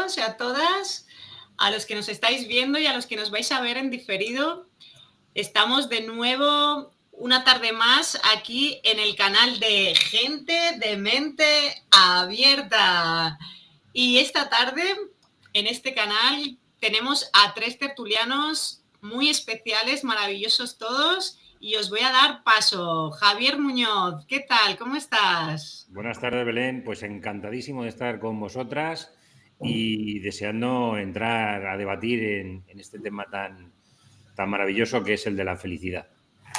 todos y a todas, a los que nos estáis viendo y a los que nos vais a ver en diferido. Estamos de nuevo una tarde más aquí en el canal de Gente de Mente Abierta. Y esta tarde, en este canal, tenemos a 3 tertulianos muy especiales, maravillosos todos. Y os voy a dar paso. Javier Muñoz, ¿qué tal? ¿Cómo estás? Buenas tardes, Belén. Pues encantadísimo de estar con vosotras y deseando entrar a debatir en este tema tan maravilloso que es el de la felicidad.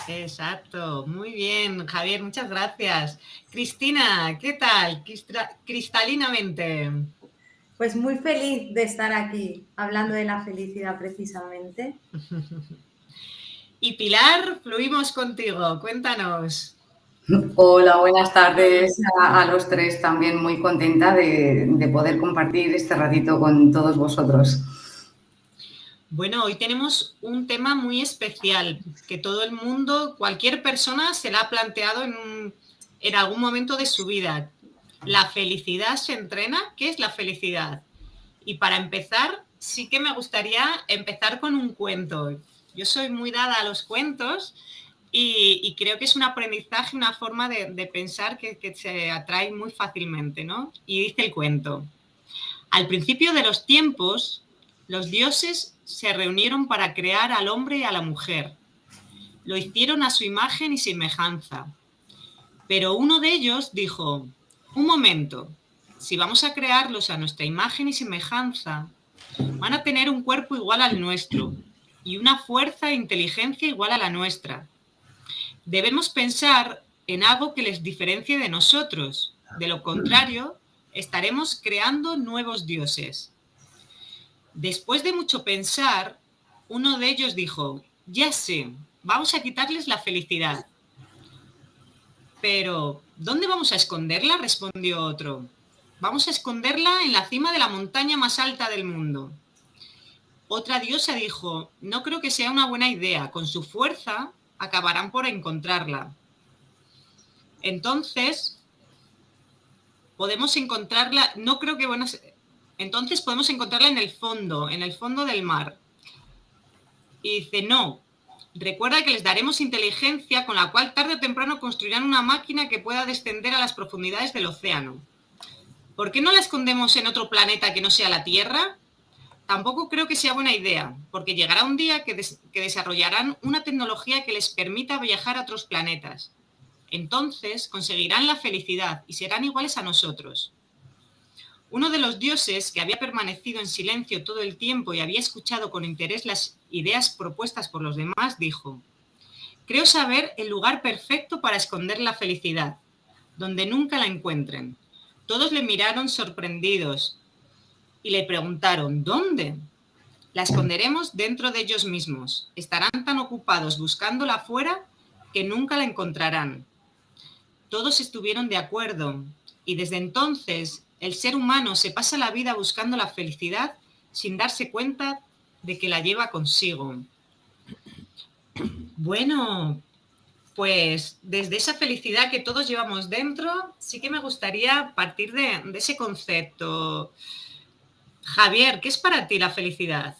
Exacto, muy bien, Javier, muchas gracias. Cristina, ¿qué tal? Cristalinamente. Pues muy feliz de estar aquí hablando de la felicidad precisamente. Y Pilar, fluimos contigo, cuéntanos. Hola, buenas tardes a los 3. También muy contenta de poder compartir este ratito con todos vosotros. Bueno, hoy tenemos un tema muy especial que todo el mundo, cualquier persona se la ha planteado en algún momento de su vida. ¿La felicidad se entrena? ¿Qué es la felicidad? Y para empezar, sí que me gustaría empezar con un cuento. Yo soy muy dada a los cuentos y creo que es un aprendizaje, una forma de pensar que se atrae muy fácilmente, ¿no? Y dice el cuento: al principio de los tiempos, los dioses se reunieron para crear al hombre y a la mujer. Lo hicieron a su imagen y semejanza. Pero uno de ellos dijo: un momento, si vamos a crearlos a nuestra imagen y semejanza, van a tener un cuerpo igual al nuestro y una fuerza e inteligencia igual a la nuestra. Debemos pensar en algo que les diferencie de nosotros. De lo contrario, estaremos creando nuevos dioses. Después de mucho pensar, uno de ellos dijo: ya sé, vamos a quitarles la felicidad. Pero, ¿dónde vamos a esconderla?, respondió otro. Vamos a esconderla en la cima de la montaña más alta del mundo. Otra diosa dijo: no creo que sea una buena idea, con su fuerza acabarán por encontrarla. Entonces, podemos encontrarla, no creo que buenas... Entonces podemos encontrarla en el fondo del mar. Y dice: no, recuerda que les daremos inteligencia con la cual tarde o temprano construirán una máquina que pueda descender a las profundidades del océano. ¿Por qué no la escondemos en otro planeta que no sea la Tierra? Tampoco creo que sea buena idea, porque llegará un día que desarrollarán una tecnología que les permita viajar a otros planetas. Entonces conseguirán la felicidad y serán iguales a nosotros. Uno de los dioses, que había permanecido en silencio todo el tiempo y había escuchado con interés las ideas propuestas por los demás, dijo: creo saber el lugar perfecto para esconder la felicidad, donde nunca la encuentren. Todos le miraron sorprendidos y le preguntaron: ¿dónde? La esconderemos dentro de ellos mismos. Estarán tan ocupados buscándola afuera que nunca la encontrarán. Todos estuvieron de acuerdo y desde entonces el ser humano se pasa la vida buscando la felicidad sin darse cuenta de que la lleva consigo. Bueno, pues desde esa felicidad que todos llevamos dentro, sí que me gustaría partir de ese concepto. Javier, ¿qué es para ti la felicidad?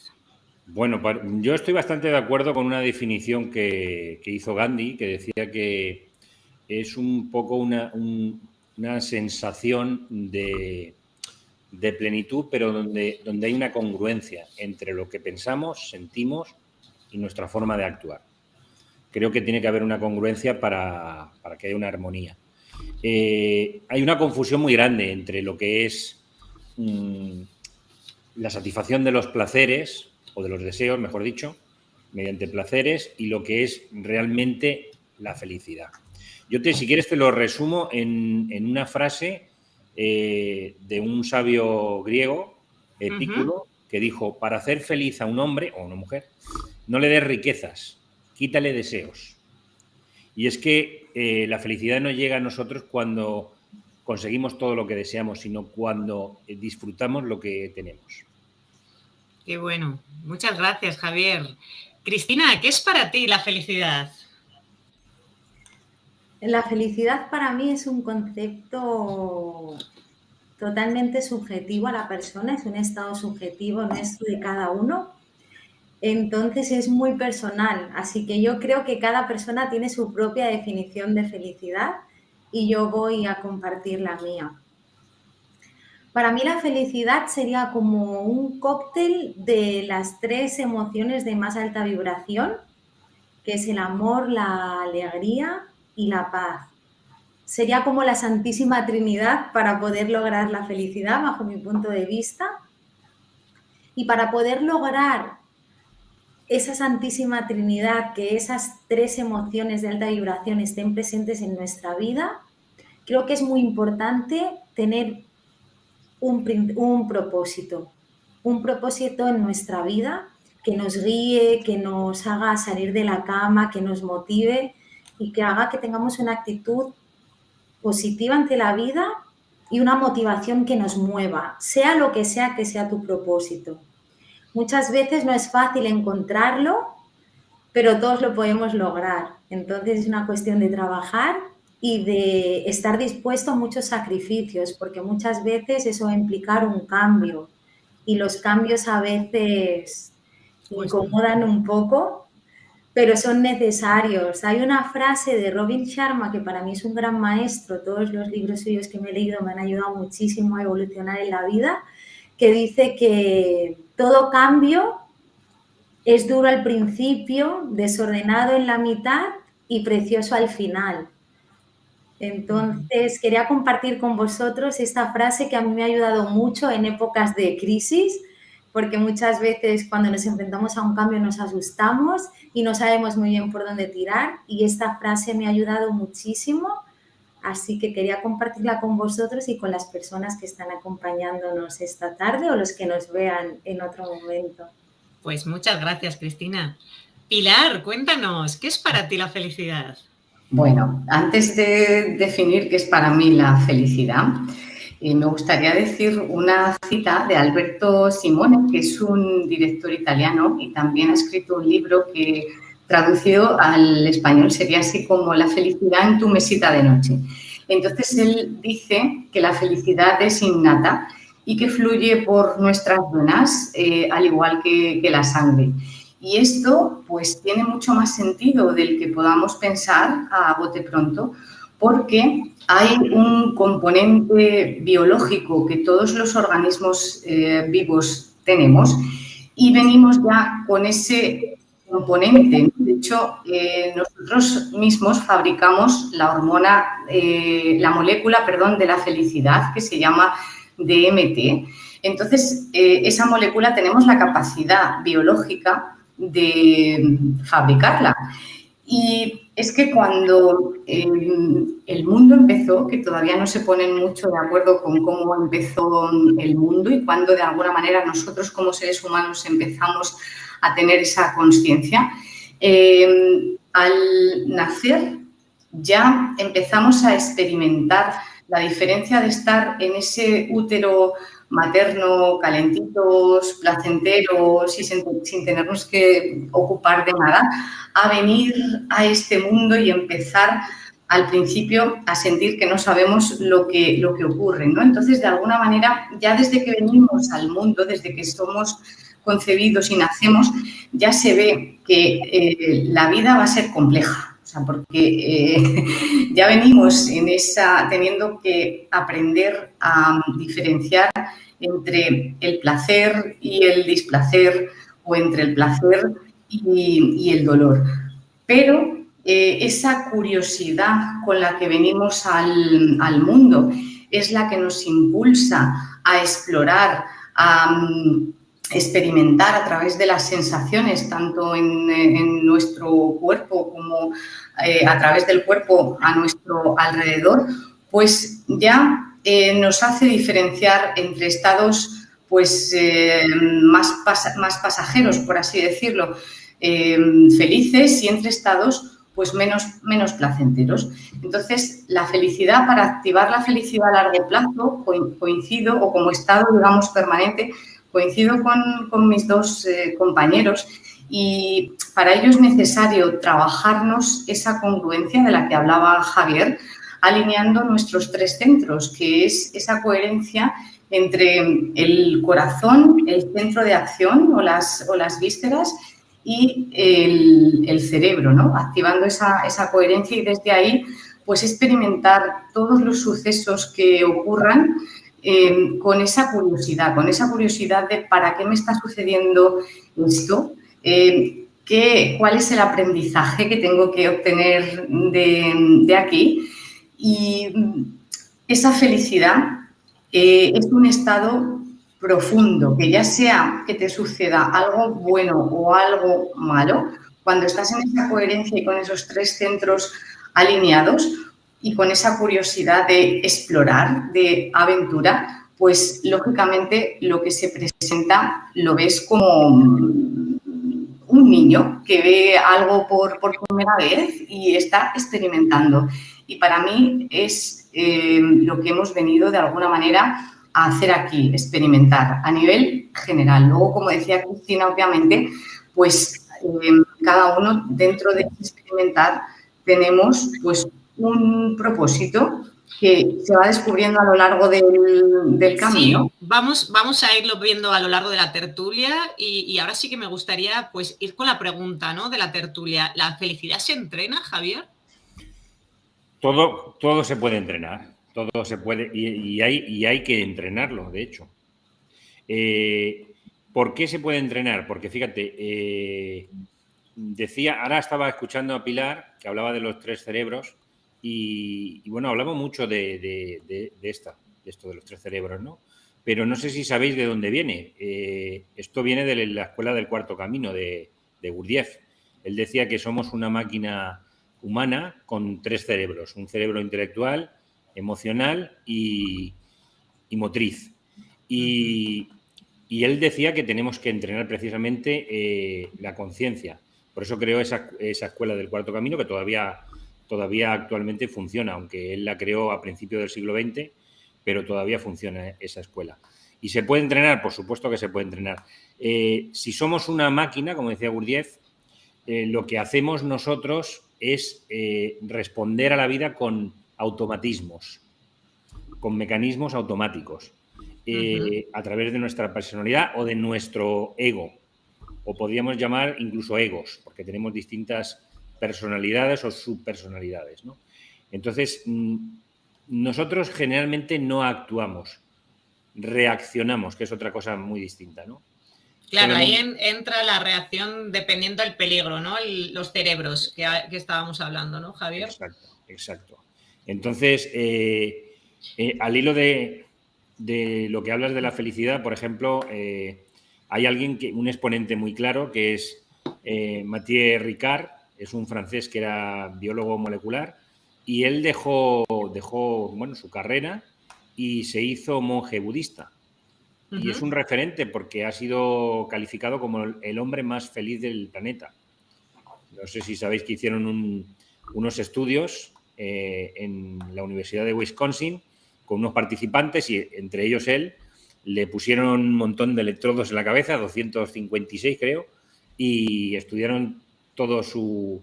Bueno, yo estoy bastante de acuerdo con una definición que hizo Gandhi, que decía que es un poco una sensación de plenitud, pero donde hay una congruencia entre lo que pensamos, sentimos y nuestra forma de actuar. Creo que tiene que haber una congruencia para que haya una armonía. Hay una confusión muy grande entre lo que es la satisfacción de los placeres, o de los deseos, mejor dicho, mediante placeres, y lo que es realmente la felicidad. Yo, si quieres, te lo resumo en una frase de un sabio griego, Epicuro, que dijo: para hacer feliz a un hombre o a una mujer, no le des riquezas, quítale deseos. Y es que la felicidad no llega a nosotros cuando conseguimos todo lo que deseamos, sino cuando disfrutamos lo que tenemos. Qué bueno. Muchas gracias, Javier. Cristina, ¿qué es para ti la felicidad? La felicidad para mí es un concepto totalmente subjetivo a la persona, es un estado subjetivo nuestro de cada uno. Entonces es muy personal, así que yo creo que cada persona tiene su propia definición de felicidad y yo voy a compartir la mía. Para mí la felicidad sería como un cóctel de las 3 emociones de más alta vibración, que es el amor, la alegría y la paz. Sería como la Santísima Trinidad para poder lograr la felicidad, bajo mi punto de vista. Y para poder lograr esa Santísima Trinidad, que esas 3 emociones de alta vibración estén presentes en nuestra vida, creo que es muy importante tener un propósito en nuestra vida que nos guíe, que nos haga salir de la cama, que nos motive y que haga que tengamos una actitud positiva ante la vida y una motivación que nos mueva, sea lo que sea tu propósito. Muchas veces no es fácil encontrarlo, pero todos lo podemos lograr. Entonces es una cuestión de trabajar y de estar dispuesto a muchos sacrificios, porque muchas veces eso va a implicar un cambio y los cambios a veces incomodan un poco, pero son necesarios. Hay una frase de Robin Sharma que para mí es un gran maestro, todos los libros suyos que me he leído me han ayudado muchísimo a evolucionar en la vida, que dice que todo cambio es duro al principio, desordenado en la mitad y precioso al final. Entonces, quería compartir con vosotros esta frase que a mí me ha ayudado mucho en épocas de crisis, porque muchas veces cuando nos enfrentamos a un cambio nos asustamos y no sabemos muy bien por dónde tirar, y esta frase me ha ayudado muchísimo, así que quería compartirla con vosotros y con las personas que están acompañándonos esta tarde o los que nos vean en otro momento. Pues muchas gracias, Cristina. Pilar, cuéntanos, ¿qué es para ti la felicidad? Bueno, antes de definir qué es para mí la felicidad, me gustaría decir una cita de Alberto Simone, que es un director italiano y también ha escrito un libro que traducido al español sería así como La felicidad en tu mesita de noche. Entonces, él dice que la felicidad es innata y que fluye por nuestras venas, al igual que la sangre. Y esto, pues, tiene mucho más sentido del que podamos pensar a bote pronto, porque hay un componente biológico que todos los organismos vivos tenemos y venimos ya con ese componente. De hecho, nosotros mismos fabricamos la hormona, la molécula de la felicidad, que se llama DMT. Entonces, esa molécula tenemos la capacidad biológica de fabricarla. Y es que cuando el mundo empezó, que todavía no se ponen mucho de acuerdo con cómo empezó el mundo y cuando de alguna manera nosotros como seres humanos empezamos a tener esa conciencia, al nacer ya empezamos a experimentar la diferencia de estar en ese útero materno, calentitos, placenteros y sin tenernos que ocupar de nada, a venir a este mundo y empezar al principio a sentir que no sabemos lo que ocurre, ¿no? Entonces, de alguna manera, ya desde que venimos al mundo, desde que somos concebidos y nacemos, ya se ve que la vida va a ser compleja. O sea, porque ya venimos teniendo que aprender a diferenciar entre el placer y el displacer o entre el placer y el dolor. Pero esa curiosidad con la que venimos al mundo es la que nos impulsa a explorar, a experimentar a través de las sensaciones, tanto en nuestro cuerpo como a través del cuerpo a nuestro alrededor, pues ya nos hace diferenciar entre estados pues, más pasajeros, por así decirlo, felices, y entre estados pues menos placenteros. Entonces, la felicidad, para activar la felicidad a largo plazo, coincido, o como estado, digamos, permanente, coincido con mis dos compañeros, y para ello es necesario trabajarnos esa congruencia de la que hablaba Javier, alineando nuestros 3 centros, que es esa coherencia entre el corazón, el centro de acción o las vísceras y el cerebro, ¿no? Activando esa coherencia y desde ahí pues experimentar todos los sucesos que ocurran con esa curiosidad de para qué me está sucediendo esto, cuál es el aprendizaje que tengo que obtener de aquí. Y esa felicidad es un estado profundo, que ya sea que te suceda algo bueno o algo malo, cuando estás en esa coherencia y con esos 3 centros alineados y con esa curiosidad de explorar, de aventura, pues lógicamente lo que se presenta lo ves como un niño que ve algo por primera vez y está experimentando. Y para mí es lo que hemos venido de alguna manera a hacer aquí, experimentar a nivel general. Luego, como decía Cristina, obviamente, pues cada uno dentro de experimentar tenemos pues un propósito que se va descubriendo a lo largo del camino. Sí, vamos a irlo viendo a lo largo de la tertulia y ahora sí que me gustaría pues ir con la pregunta, ¿no?, de la tertulia. ¿La felicidad se entrena, Javier? Todo se puede entrenar, todo se puede y hay que entrenarlo, de hecho. ¿Por qué se puede entrenar? Porque fíjate, ahora estaba escuchando a Pilar que hablaba de los 3 cerebros y bueno, hablamos mucho de esto de los 3 cerebros, ¿no? Pero no sé si sabéis de dónde viene. Esto viene de la escuela del cuarto camino de Gurdjieff. Él decía que somos una máquina humana con 3 cerebros, un cerebro intelectual, emocional y motriz. Y él decía que tenemos que entrenar precisamente la conciencia. Por eso creó esa escuela del cuarto camino que todavía actualmente funciona, aunque él la creó a principios del siglo XX, pero todavía funciona esa escuela. ¿Y se puede entrenar? Por supuesto que se puede entrenar. Si somos una máquina, como decía Gurdjieff, lo que hacemos nosotros es responder a la vida con automatismos, con mecanismos automáticos, a través de nuestra personalidad o de nuestro ego, o podríamos llamar incluso egos, porque tenemos distintas personalidades o subpersonalidades, ¿no? Entonces, nosotros generalmente no actuamos, reaccionamos, que es otra cosa muy distinta, ¿no? Claro, ahí entra la reacción dependiendo del peligro, ¿no? Los cerebros que estábamos hablando, ¿no, Javier? Exacto. Entonces, al hilo de lo que hablas de la felicidad, por ejemplo, hay un exponente muy claro que es Mathieu Ricard, es un francés que era biólogo molecular y él dejó su carrera y se hizo monje budista. Y es un referente porque ha sido calificado como el hombre más feliz del planeta. No sé si sabéis que hicieron unos estudios en la Universidad de Wisconsin con unos participantes y entre ellos él, le pusieron un montón de electrodos en la cabeza, 256 creo, y estudiaron todo su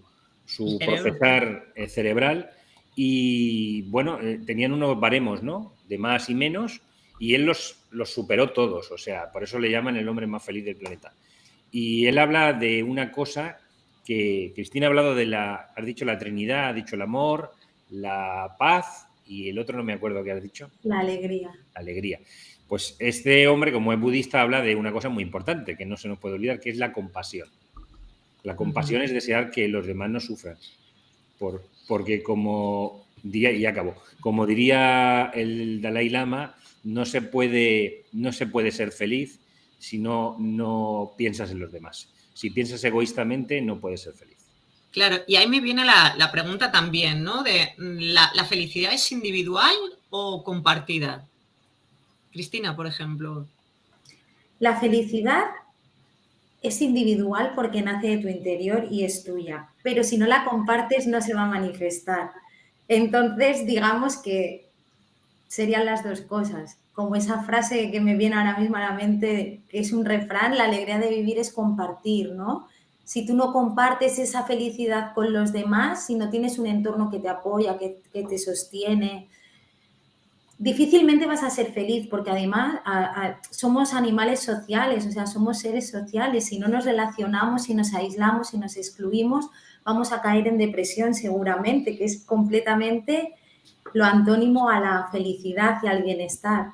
procesar cerebral y bueno, tenían unos baremos, ¿no?, de más y menos, y él los superó todos, o sea, por eso le llaman el hombre más feliz del planeta. Y él habla de una cosa que Cristina ha hablado has dicho la Trinidad, ha dicho el amor, la paz y el otro no me acuerdo qué has dicho. La alegría. La alegría. Pues este hombre, como es budista, habla de una cosa muy importante que no se nos puede olvidar, que es la compasión. La compasión es desear que los demás no sufran. Porque como diría el Dalai Lama, no se puede ser feliz si no piensas en los demás. Si piensas egoístamente, no puedes ser feliz. Claro, y ahí me viene la pregunta también, ¿no? De ¿la felicidad es individual o compartida? Cristina, por ejemplo. La felicidad es individual porque nace de tu interior y es tuya, pero si no la compartes no se va a manifestar. Entonces, digamos que serían las dos cosas. Como esa frase que me viene ahora mismo a la mente, que es un refrán, la alegría de vivir es compartir, ¿no? si tú no compartes esa felicidad con los demás, si no tienes un entorno que te apoya, que te sostiene, difícilmente vas a ser feliz, porque además somos animales sociales, o sea, somos seres sociales. Si no nos relacionamos, si nos aislamos, si nos excluimos, vamos a caer en depresión seguramente, que es completamente lo antónimo a la felicidad y al bienestar.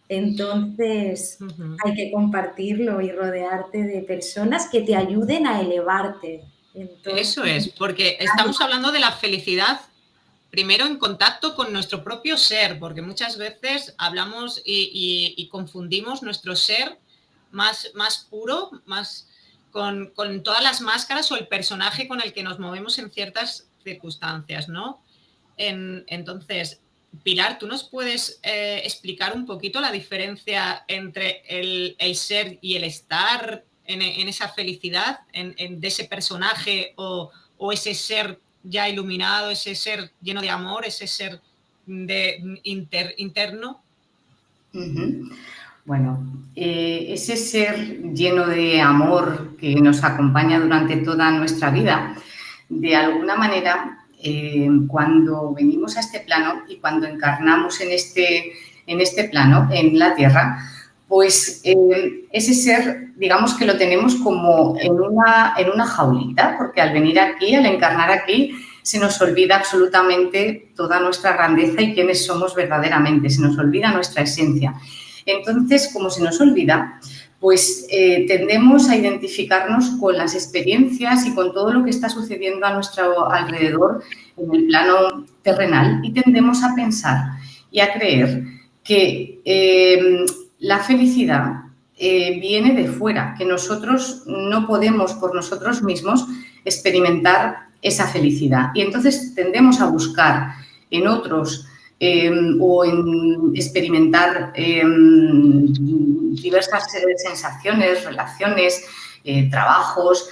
Entonces, hay que compartirlo y rodearte de personas que te ayuden a elevarte. Entonces, Eso es, porque estamos hablando de la felicidad primero en contacto con nuestro propio ser, porque muchas veces hablamos y confundimos nuestro ser más puro, más con todas las máscaras o el personaje con el que nos movemos en ciertas circunstancias, ¿no? Entonces, Pilar, ¿tú nos puedes explicar un poquito la diferencia entre el ser y el estar en esa felicidad, de ese personaje o ese ser ya iluminado, ese ser lleno de amor, ese ser interno? Bueno, ese ser lleno de amor que nos acompaña durante toda nuestra vida, de alguna manera, cuando venimos a este plano y cuando encarnamos en este plano, en la Tierra, pues ese ser, digamos que lo tenemos como en una jaulita, porque al venir aquí, al encarnar aquí, se nos olvida absolutamente toda nuestra grandeza y quiénes somos verdaderamente, se nos olvida nuestra esencia. Entonces, como se nos olvida, pues tendemos a identificarnos con las experiencias y con todo lo que está sucediendo a nuestro alrededor en el plano terrenal y tendemos a pensar y a creer que la felicidad viene de fuera, que nosotros no podemos por nosotros mismos experimentar esa felicidad. Y entonces tendemos a buscar en otros o en experimentar diversas sensaciones, relaciones, trabajos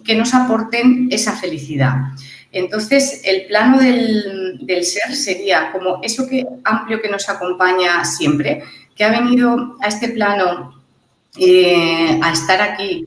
que nos aporten esa felicidad. Entonces, el plano del ser sería como eso amplio que nos acompaña siempre, que ha venido a este plano a estar aquí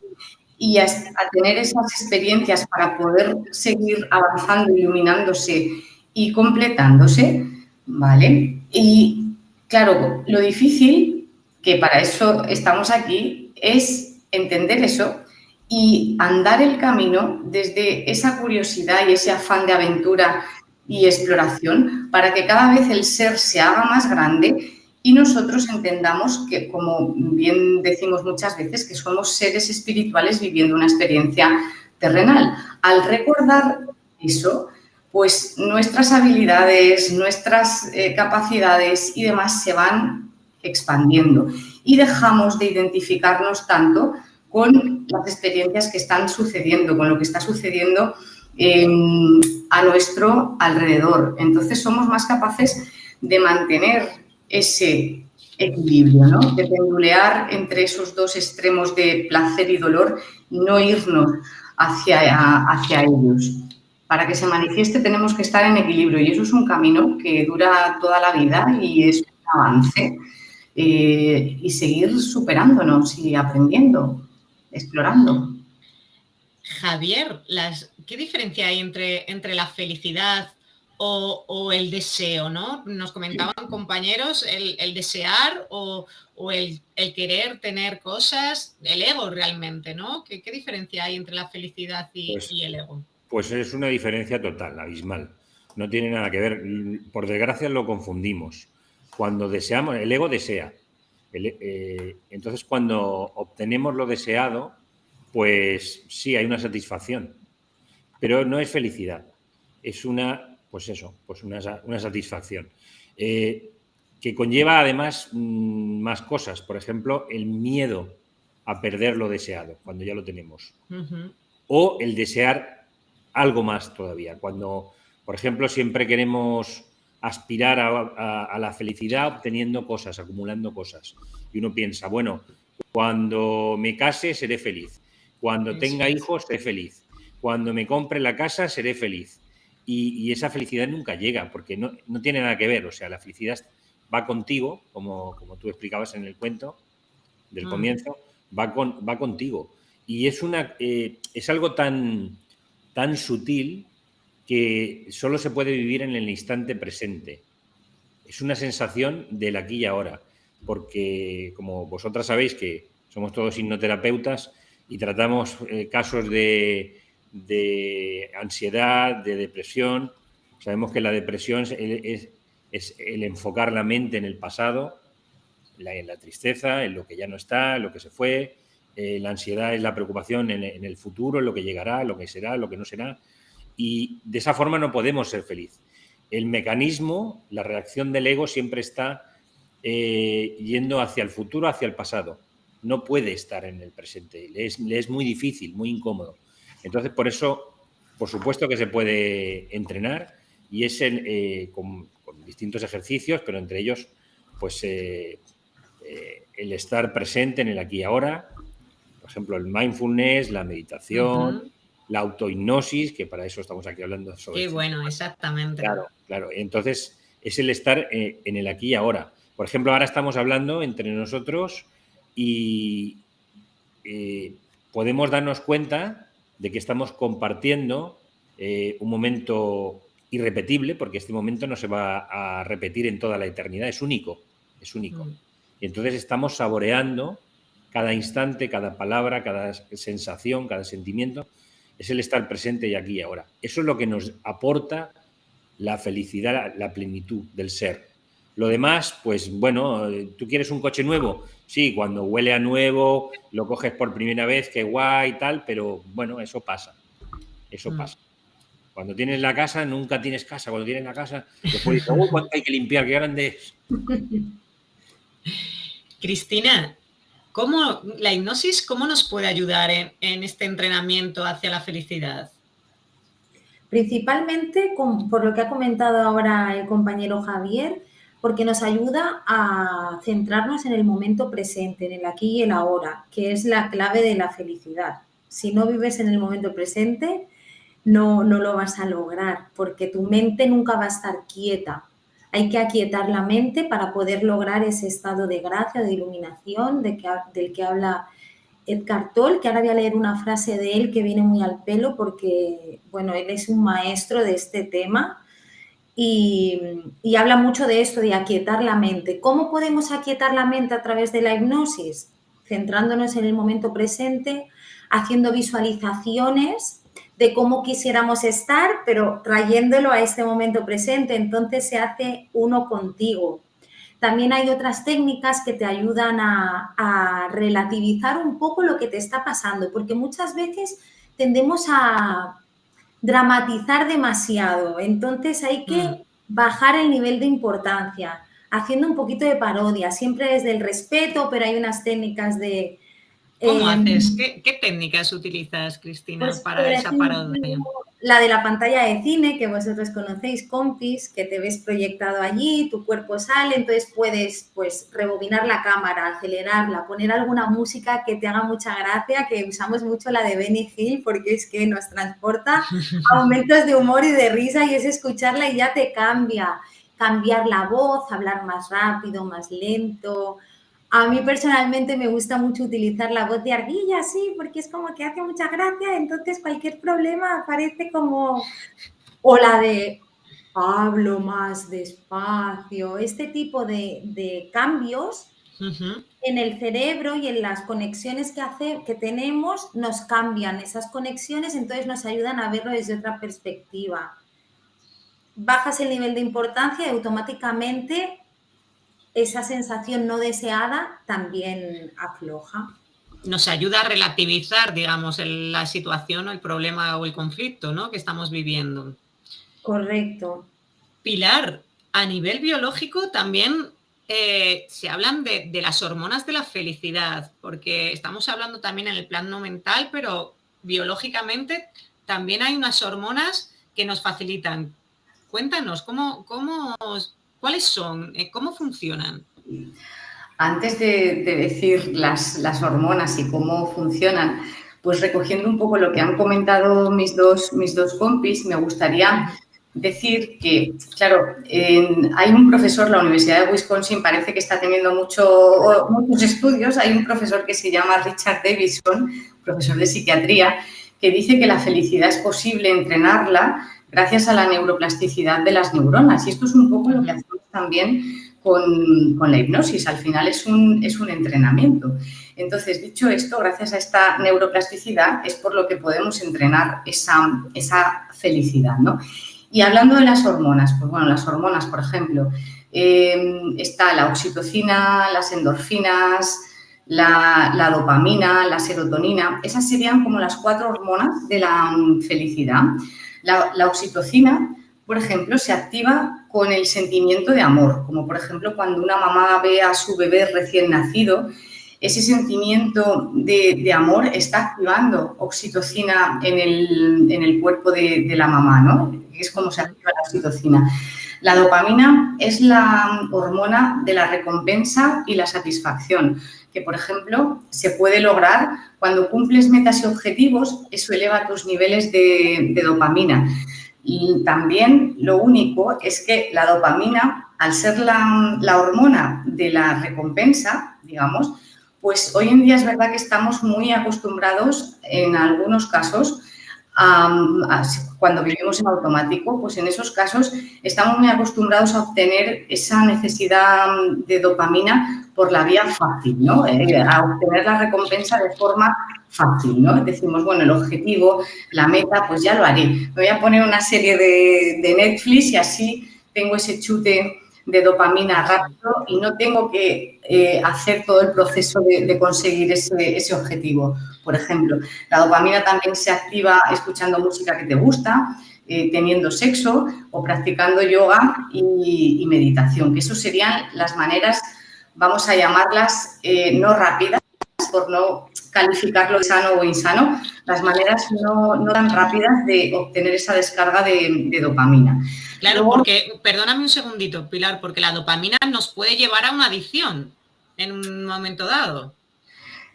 y a tener esas experiencias para poder seguir avanzando, iluminándose y completándose, ¿vale? Y, claro, lo difícil, que para eso estamos aquí, es entender eso y andar el camino desde esa curiosidad y ese afán de aventura y exploración para que cada vez el ser se haga más grande y nosotros entendamos que, como bien decimos muchas veces, que somos seres espirituales viviendo una experiencia terrenal. Al recordar eso, pues nuestras habilidades, nuestras capacidades y demás se van expandiendo y dejamos de identificarnos tanto con las experiencias que están sucediendo, con lo que está sucediendo a nuestro alrededor. Entonces somos más capaces de mantener ese equilibrio, ¿no? De pendulear entre esos dos extremos de placer y dolor y no irnos hacia ellos. Para que se manifieste tenemos que estar en equilibrio y eso es un camino que dura toda la vida y es un avance y seguir superándonos y aprendiendo, explorando. Javier, ¿qué diferencia hay entre la felicidad o el deseo, ¿no? Nos comentaban compañeros el desear o el querer tener cosas, el ego realmente, ¿no? ¿Qué diferencia hay entre la felicidad y el ego? Pues es una diferencia total, abismal. No tiene nada que ver. Por desgracia lo confundimos. Cuando deseamos, el ego desea. Entonces, cuando obtenemos lo deseado, pues sí, hay una satisfacción. Pero no es felicidad. Es una satisfacción. Que conlleva además más cosas. Por ejemplo, el miedo a perder lo deseado, cuando ya lo tenemos. Uh-huh. O el desear algo más todavía. Cuando, por ejemplo, siempre queremos aspirar a la felicidad obteniendo cosas, acumulando cosas. Y uno piensa, bueno, cuando me case seré feliz. Cuando tenga hijos seré feliz. Cuando me compre la casa seré feliz. Y esa felicidad nunca llega porque no tiene nada que ver. O sea, la felicidad va contigo, como tú explicabas en el cuento del comienzo, va contigo. Y es algo tan sutil que solo se puede vivir en el instante presente. Es una sensación del aquí y ahora, porque como vosotras sabéis que somos todos hipnoterapeutas y tratamos casos de ansiedad, de depresión. Sabemos que la depresión es el enfocar la mente en el pasado, en la tristeza, en lo que ya no está, en lo que se fue. La ansiedad es la preocupación en el futuro, en lo que llegará, lo que será, lo que no será. Y de esa forma no podemos ser felices. El mecanismo, la reacción del ego siempre está yendo hacia el futuro, hacia el pasado. No puede estar en el presente. Le es muy difícil, muy incómodo. Entonces, por eso, por supuesto que se puede entrenar y es con distintos ejercicios, pero entre ellos, pues, el estar presente en el aquí y ahora. Por ejemplo, el mindfulness, la meditación, la autohipnosis, que para eso estamos aquí hablando sobre. Qué bueno, exactamente. Claro. Entonces, es el estar en el aquí y ahora. Por ejemplo, ahora estamos hablando entre nosotros y podemos darnos cuenta de que estamos compartiendo un momento irrepetible, porque este momento no se va a repetir en toda la eternidad, es único. Y entonces estamos saboreando cada instante, cada palabra, cada sensación, cada sentimiento. Es el estar presente y aquí y ahora. Eso es lo que nos aporta la felicidad, la plenitud del ser. Lo demás, pues bueno, ¿tú quieres un coche nuevo? Sí, cuando huele a nuevo, lo coges por primera vez, qué guay y tal, pero bueno, eso pasa. Eso pasa. Cuando tienes la casa, nunca tienes casa. Cuando tienes la casa, después dices, ¿cuánto hay que limpiar? ¡Qué grande es! Cristina, la hipnosis, ¿cómo nos puede ayudar en este entrenamiento hacia la felicidad? Principalmente, por lo que ha comentado ahora el compañero Javier, porque nos ayuda a centrarnos en el momento presente, en el aquí y el ahora, que es la clave de la felicidad. Si no vives en el momento presente, no lo vas a lograr, porque tu mente nunca va a estar quieta. Hay que aquietar la mente para poder lograr ese estado de gracia, de iluminación, del que habla Eckhart Tolle, que ahora voy a leer una frase de él que viene muy al pelo porque, bueno, él es un maestro de este tema y habla mucho de esto, de aquietar la mente. ¿Cómo podemos aquietar la mente a través de la hipnosis? Centrándonos en el momento presente, haciendo visualizaciones de cómo quisiéramos estar, pero trayéndolo a este momento presente. Entonces se hace uno contigo. También hay otras técnicas que te ayudan a relativizar un poco lo que te está pasando, porque muchas veces tendemos a dramatizar demasiado. Entonces hay que bajar el nivel de importancia, haciendo un poquito de parodia, siempre desde el respeto, pero hay unas técnicas de... ¿Cómo haces? ¿Qué técnicas utilizas, Cristina, pues, para esa parodia? La de la pantalla de cine, que vosotros conocéis, compis, que te ves proyectado allí, tu cuerpo sale, entonces puedes pues rebobinar la cámara, acelerarla, poner alguna música que te haga mucha gracia, que usamos mucho la de Benny Hill porque es que nos transporta a momentos de humor y de risa y es escucharla y ya te cambia. Cambiar la voz, hablar más rápido, más lento. A mí personalmente me gusta mucho utilizar la voz de ardilla, sí, porque es como que hace mucha gracia, entonces cualquier problema aparece como... O la de hablo más despacio, este tipo de cambios en el cerebro y en las conexiones que tenemos nos cambian esas conexiones, entonces nos ayudan a verlo desde otra perspectiva. Bajas el nivel de importancia y automáticamente esa sensación no deseada también afloja. Nos ayuda a relativizar, digamos, la situación o el problema o el conflicto, ¿no?, que estamos viviendo. Correcto. Pilar, a nivel biológico también se hablan de las hormonas de la felicidad, porque estamos hablando también en el plano mental, pero biológicamente también hay unas hormonas que nos facilitan. Cuéntanos, ¿cuáles son? ¿Cómo funcionan? Antes de decir las hormonas y cómo funcionan, pues recogiendo un poco lo que han comentado mis dos compis, me gustaría decir que, claro, hay un profesor, la Universidad de Wisconsin parece que está teniendo muchos estudios. Hay un profesor que se llama Richard Davidson, profesor de psiquiatría, que dice que la felicidad es posible entrenarla gracias a la neuroplasticidad de las neuronas. Y esto es un poco lo que hacemos también con la hipnosis. Al final es un entrenamiento. Entonces, dicho esto, gracias a esta neuroplasticidad es por lo que podemos entrenar esa felicidad, ¿no? Y hablando de las hormonas, pues bueno, las hormonas, por ejemplo, está la oxitocina, las endorfinas, la dopamina, la serotonina. Esas serían como las 4 hormonas de la felicidad. La oxitocina, por ejemplo, se activa con el sentimiento de amor, como por ejemplo cuando una mamá ve a su bebé recién nacido, ese sentimiento de amor está activando oxitocina en el cuerpo de la mamá, ¿no? Es como se activa la oxitocina. La dopamina es la hormona de la recompensa y la satisfacción, que, por ejemplo, se puede lograr cuando cumples metas y objetivos. Eso eleva tus niveles de dopamina. Y también lo único es que la dopamina, al ser la hormona de la recompensa, digamos, pues hoy en día es verdad que estamos muy acostumbrados, en algunos casos, cuando vivimos en automático, pues en esos casos estamos muy acostumbrados a obtener esa necesidad de dopamina por la vía fácil, ¿no? A obtener la recompensa de forma fácil, ¿no? Decimos, bueno, el objetivo, la meta, pues ya lo haré. Me voy a poner una serie de Netflix y así tengo ese chute de dopamina rápido y no tengo que hacer todo el proceso de conseguir ese objetivo. Por ejemplo, la dopamina también se activa escuchando música que te gusta, teniendo sexo o practicando yoga y meditación, que eso serían las maneras, vamos a llamarlas no rápidas, por no calificarlo de sano o insano, las maneras no tan rápidas de obtener esa descarga de dopamina. Claro, porque, perdóname un segundito, Pilar, porque la dopamina nos puede llevar a una adicción en un momento dado.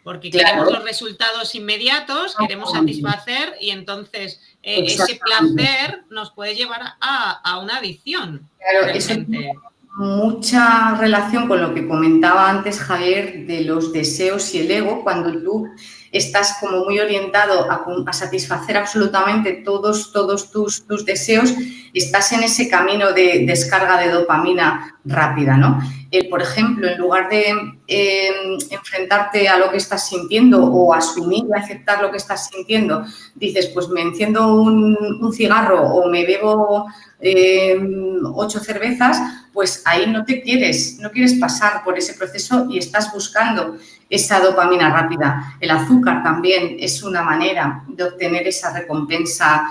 Porque queremos los resultados inmediatos, queremos satisfacer y entonces ese placer nos puede llevar a una adicción. Claro, eso tiene mucha relación con lo que comentaba antes Javier de los deseos y el ego. Cuando tú estás como muy orientado a satisfacer absolutamente todos tus deseos, estás en ese camino de descarga de dopamina rápida, ¿no? Por ejemplo, en lugar de enfrentarte a lo que estás sintiendo o asumir y aceptar lo que estás sintiendo, dices, pues me enciendo un cigarro o me bebo 8 cervezas, pues ahí no quieres pasar por ese proceso y estás buscando esa dopamina rápida. El azúcar también es una manera de obtener esa recompensa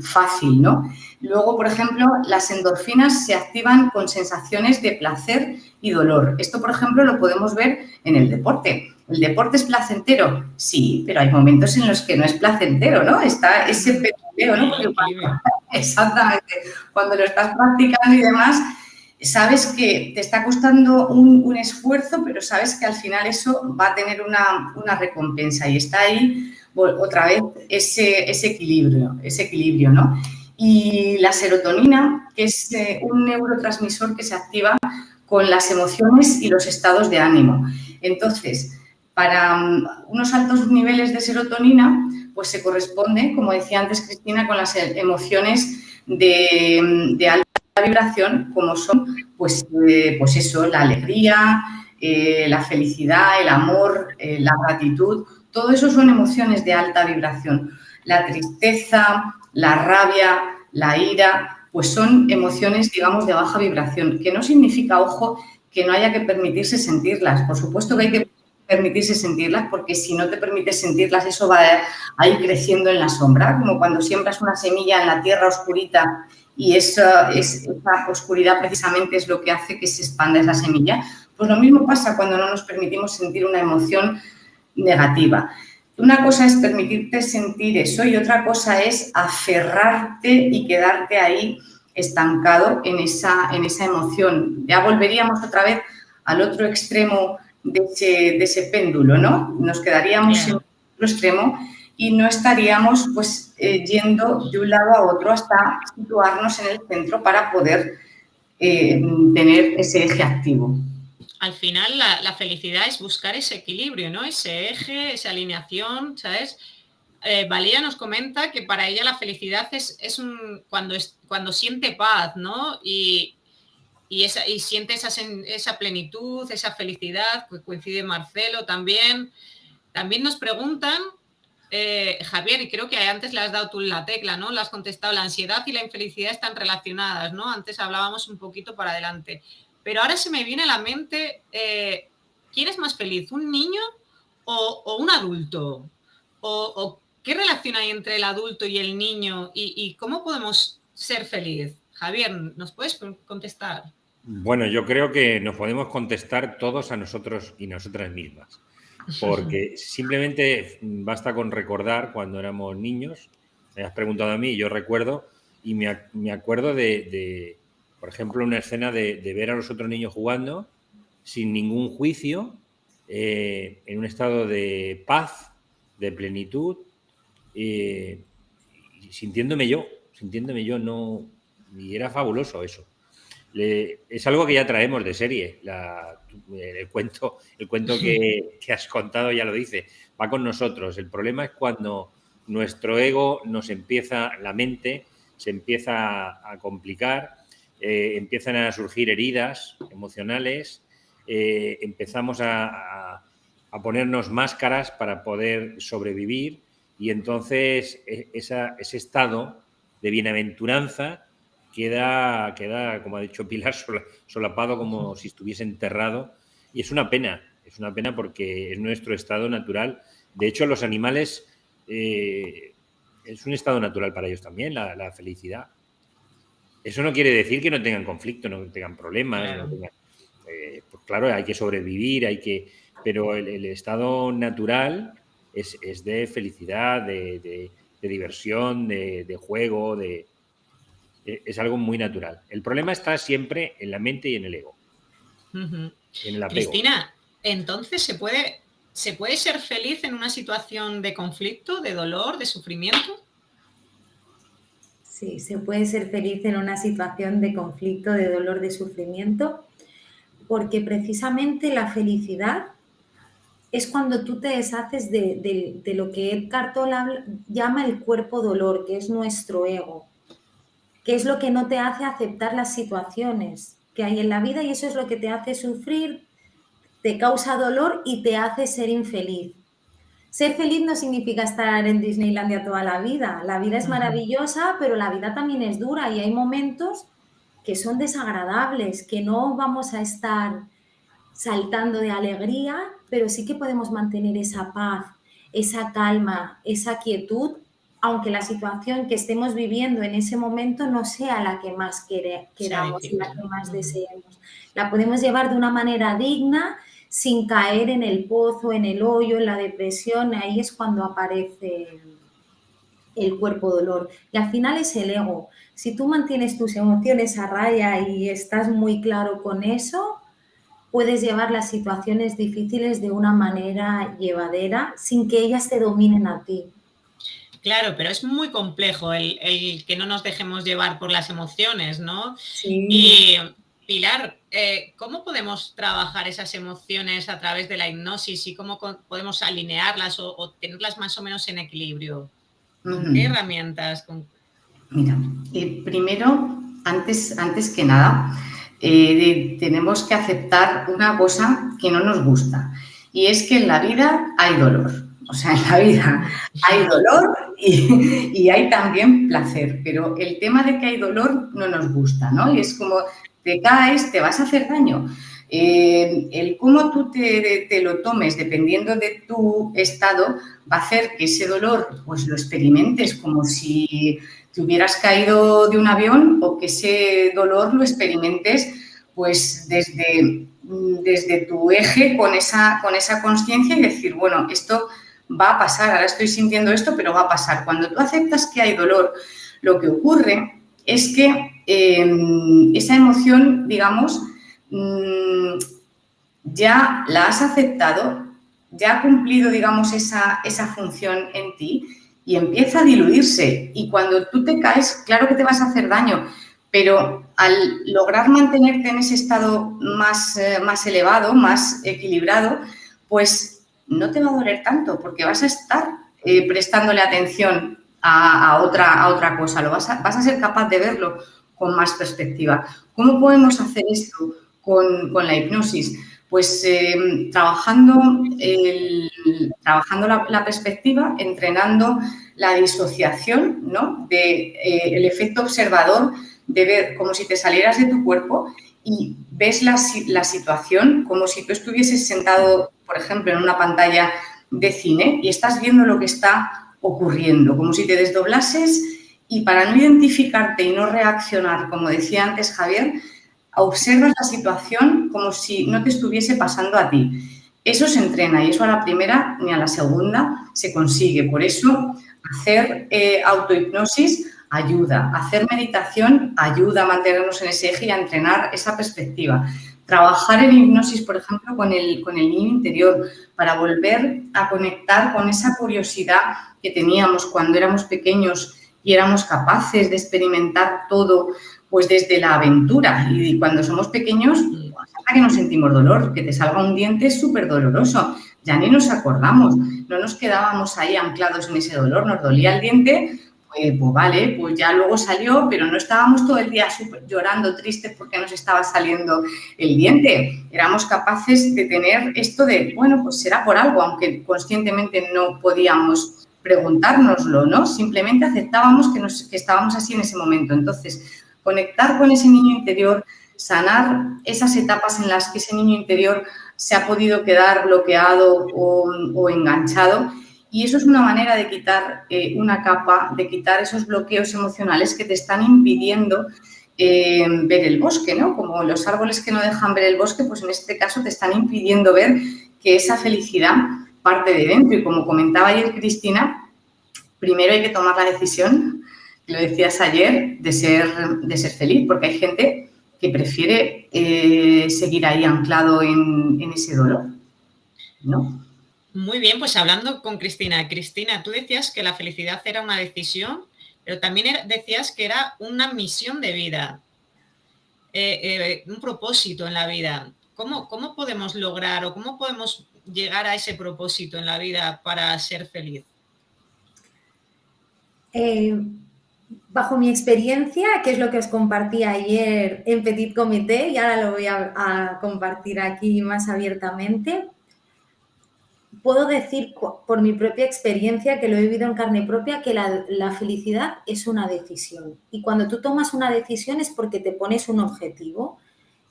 fácil, ¿no? Luego, por ejemplo, las endorfinas se activan con sensaciones de placer y dolor. Esto, por ejemplo, lo podemos ver en el deporte. ¿El deporte es placentero? Sí, pero hay momentos en los que no es placentero, ¿no? Está ese pedaleo, ¿no? Exactamente. Cuando lo estás practicando y demás, sabes que te está costando un esfuerzo, pero sabes que al final eso va a tener una recompensa y está ahí otra vez ese equilibrio, ¿no? Y la serotonina, que es un neurotransmisor que se activa con las emociones y los estados de ánimo. Entonces, para unos altos niveles de serotonina, pues se corresponde, como decía antes Cristina, con las emociones de alta vibración, como son, pues eso, la alegría, la felicidad, el amor, la gratitud. Todo eso son emociones de alta vibración. La tristeza, la rabia, la ira, pues son emociones, digamos, de baja vibración, que no significa, ojo, que no haya que permitirse sentirlas. Por supueto que hay que permitirse sentirlas, porque si no te permites sentirlas, eso va a ir creciendo en la sombra, como cuando siembras una semilla en la tierra oscurita y esa oscuridad precisamente es lo que hace que se expanda esa semilla. Pues lo mismo pasa cuando no nos permitimos sentir una emoción negativa. Una cosa es permitirte sentir eso y otra cosa es aferrarte y quedarte ahí estancado en esa emoción. Ya volveríamos otra vez al otro extremo de ese péndulo, ¿no? Nos quedaríamos en otro extremo y no estaríamos pues yendo de un lado a otro hasta situarnos en el centro para poder tener ese eje activo. Al final la felicidad es buscar ese equilibrio, ¿no? Ese eje, esa alineación, ¿sabes? Valía nos comenta que para ella la felicidad es cuando siente paz, ¿no? Y siente esa plenitud, esa felicidad, que coincide Marcelo también. También nos preguntan, Javier, y creo que antes le has dado tú la tecla, ¿no? Le has contestado, la ansiedad y la infelicidad están relacionadas, ¿no? Antes hablábamos un poquito para adelante. Pero ahora se me viene a la mente, ¿quién es más feliz, un niño o un adulto? ¿O qué relación hay entre el adulto y el niño? ¿Y cómo podemos ser feliz? Javier, ¿nos puedes contestar? Bueno, yo creo que nos podemos contestar todos a nosotros y nosotras mismas, porque simplemente basta con recordar cuando éramos niños. Me has preguntado a mí, yo recuerdo, y me acuerdo de, por ejemplo, una escena de ver a los otros niños jugando sin ningún juicio, en un estado de paz, de plenitud, y sintiéndome yo, no, y era fabuloso eso. Es algo que ya traemos de serie. El cuento que has contado ya lo dice, va con nosotros. El problema es cuando nuestro ego la mente se empieza a complicar, empiezan a surgir heridas emocionales, empezamos a ponernos máscaras para poder sobrevivir, y entonces ese estado de bienaventuranza queda, como ha dicho Pilar, solapado, como si estuviese enterrado, y es una pena porque es nuestro estado natural. De hecho, los animales es un estado natural para ellos también, la felicidad. Eso no quiere decir que no tengan conflicto, no tengan problemas, Claro. Pues claro, hay que sobrevivir, pero el estado natural es de felicidad, de diversión, de juego, es algo muy natural. El problema está siempre en la mente y en el ego. Uh-huh. En el apego. Cristina, entonces ¿se puede ser feliz en una situación de conflicto, de dolor, de sufrimiento? Sí, se puede ser feliz en una situación de conflicto, de dolor, de sufrimiento, porque precisamente la felicidad es cuando tú te deshaces de lo que Eckhart Tolle llama el cuerpo dolor, que es nuestro ego, que es lo que no te hace aceptar las situaciones que hay en la vida, y eso es lo que te hace sufrir, te causa dolor y te hace ser infeliz. Ser feliz no significa estar en Disneylandia toda la vida. La vida es maravillosa, pero la vida también es dura y hay momentos que son desagradables, que no vamos a estar saltando de alegría, pero sí que podemos mantener esa paz, esa calma, esa quietud, aunque la situación que estemos viviendo en ese momento no sea la que más queramos y la que más deseemos. La podemos llevar de una manera digna, sin caer en el pozo, en el hoyo, en la depresión. Ahí es cuando aparece el cuerpo dolor. Y al final es el ego. Si tú mantienes tus emociones a raya y estás muy claro con eso, puedes llevar las situaciones difíciles de una manera llevadera sin que ellas te dominen a ti. Claro, pero es muy complejo el que no nos dejemos llevar por las emociones, ¿no? Sí. Y Pilar, ¿cómo podemos trabajar esas emociones a través de la hipnosis y cómo podemos alinearlas o tenerlas más o menos en equilibrio? ¿Con qué herramientas? Mira, primero, antes que nada, tenemos que aceptar una cosa que no nos gusta, y es que en la vida hay dolor. O sea, en la vida hay dolor y hay también placer, pero el tema de que hay dolor no nos gusta, ¿no? Y es como te caes, te vas a hacer daño. El cómo tú te lo tomes, dependiendo de tu estado, va a hacer que ese dolor pues lo experimentes como si te hubieras caído de un avión, o que ese dolor lo experimentes pues desde tu eje, con esa consciencia, y decir, bueno, esto va a pasar, ahora estoy sintiendo esto, pero va a pasar. Cuando tú aceptas que hay dolor, lo que ocurre es que esa emoción, digamos, ya la has aceptado, ya ha cumplido, digamos, esa función en ti y empieza a diluirse. Y cuando tú te caes, claro que te vas a hacer daño, pero al lograr mantenerte en ese estado más elevado, más equilibrado, pues no te va a doler tanto porque vas a estar prestándole atención a otra cosa, vas a ser capaz de verlo con más perspectiva. ¿Cómo podemos hacer esto con la hipnosis? Pues trabajando la perspectiva, entrenando la disociación, ¿no? El efecto observador de ver como si te salieras de tu cuerpo y ves la situación como si tú estuvieses sentado, por ejemplo, en una pantalla de cine y estás viendo lo que está ocurriendo, como si te desdoblases y para no identificarte y no reaccionar, como decía antes Javier, observas la situación como si no te estuviese pasando a ti. Eso se entrena y eso a la primera ni a la segunda se consigue. Por eso hacer autohipnosis ayuda, hacer meditación ayuda a mantenernos en ese eje y a entrenar esa perspectiva. Trabajar en hipnosis, por ejemplo, con el niño interior para volver a conectar con esa curiosidad que teníamos cuando éramos pequeños y éramos capaces de experimentar todo pues desde la aventura. Y cuando somos pequeños, hasta que no sentimos dolor, que te salga un diente es súper doloroso, ya ni nos acordamos, no nos quedábamos ahí anclados en ese dolor, nos dolía el diente, pues vale, pues ya luego salió, pero no estábamos todo el día llorando, tristes porque nos estaba saliendo el diente. Éramos capaces de tener esto de, bueno, pues será por algo, aunque conscientemente no podíamos preguntárnoslo, ¿no? Simplemente aceptábamos que estábamos así en ese momento. Entonces, conectar con ese niño interior, sanar esas etapas en las que ese niño interior se ha podido quedar bloqueado o enganchado. Y eso es una manera de quitar una capa, de quitar esos bloqueos emocionales que te están impidiendo ver el bosque, ¿no? Como los árboles que no dejan ver el bosque, pues en este caso te están impidiendo ver que esa felicidad parte de dentro. Y como comentaba ayer Cristina, primero hay que tomar la decisión, lo decías ayer, de ser feliz, porque hay gente que prefiere seguir ahí anclado en ese dolor, ¿no? Muy bien, pues hablando con Cristina. Cristina, tú decías que la felicidad era una decisión, pero también decías que era una misión de vida, un propósito en la vida. ¿Cómo podemos lograr o cómo podemos llegar a ese propósito en la vida para ser feliz? Bajo mi experiencia, que es lo que os compartí ayer en Petit Comité, y ahora lo voy a compartir aquí más abiertamente, puedo decir por mi propia experiencia, que lo he vivido en carne propia, que la felicidad es una decisión. Y cuando tú tomas una decisión es porque te pones un objetivo.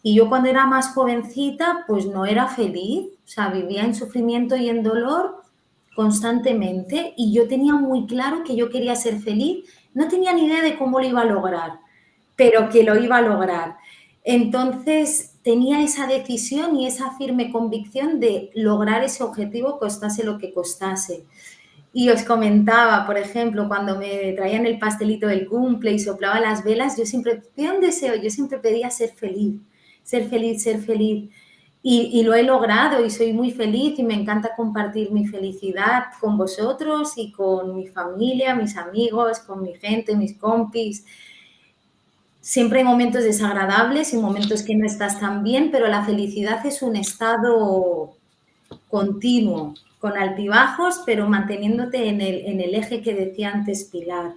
Y yo cuando era más jovencita, pues no era feliz, o sea, vivía en sufrimiento y en dolor constantemente y yo tenía muy claro que yo quería ser feliz. No tenía ni idea de cómo lo iba a lograr, pero que lo iba a lograr. Entonces tenía esa decisión y esa firme convicción de lograr ese objetivo costase lo que costase. Y os comentaba, por ejemplo, cuando me traían el pastelito del cumple y soplaba las velas, yo siempre pedía un deseo, yo siempre pedía ser feliz, ser feliz, ser feliz. Y lo he logrado y soy muy feliz y me encanta compartir mi felicidad con vosotros y con mi familia, mis amigos, con mi gente, mis compis. Siempre hay momentos desagradables y momentos que no estás tan bien, pero la felicidad es un estado continuo, con altibajos, pero manteniéndote en el eje que decía antes Pilar.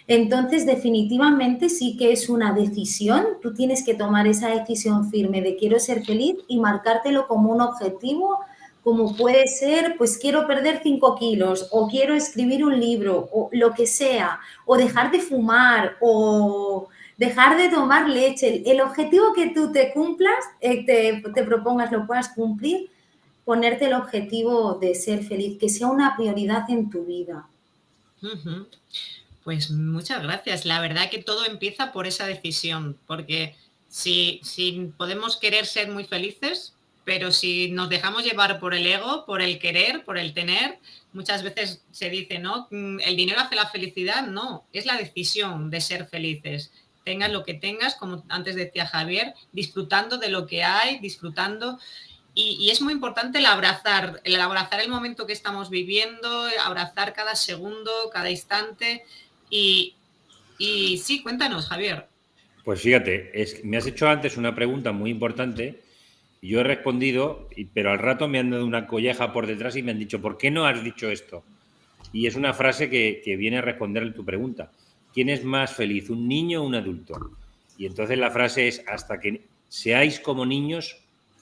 Entonces, definitivamente sí que es una decisión. Tú tienes que tomar esa decisión firme de quiero ser feliz y marcártelo como un objetivo, como puede ser, pues quiero perder 5 kilos o quiero escribir un libro o lo que sea, o dejar de fumar o dejar de tomar leche. El objetivo que tú te cumplas, te propongas, lo puedas cumplir, ponerte el objetivo de ser feliz, que sea una prioridad en tu vida. Pues muchas gracias. La verdad que todo empieza por esa decisión, porque si podemos querer ser muy felices, pero si nos dejamos llevar por el ego, por el querer, por el tener, muchas veces se dice, ¿no? El dinero hace la felicidad. No, es la decisión de ser felices. Tengas lo que tengas, como antes decía Javier, disfrutando de lo que hay, disfrutando. Y es muy importante el abrazar el momento que estamos viviendo, abrazar cada segundo, cada instante. Y sí, cuéntanos, Javier. Pues fíjate, me has hecho antes una pregunta muy importante y yo he respondido, pero al rato me han dado una colleja por detrás y me han dicho, ¿por qué no has dicho esto? Y es una frase que viene a responder a tu pregunta. ¿Quién es más feliz, un niño o un adulto? Y entonces la frase es, hasta que seáis como niños,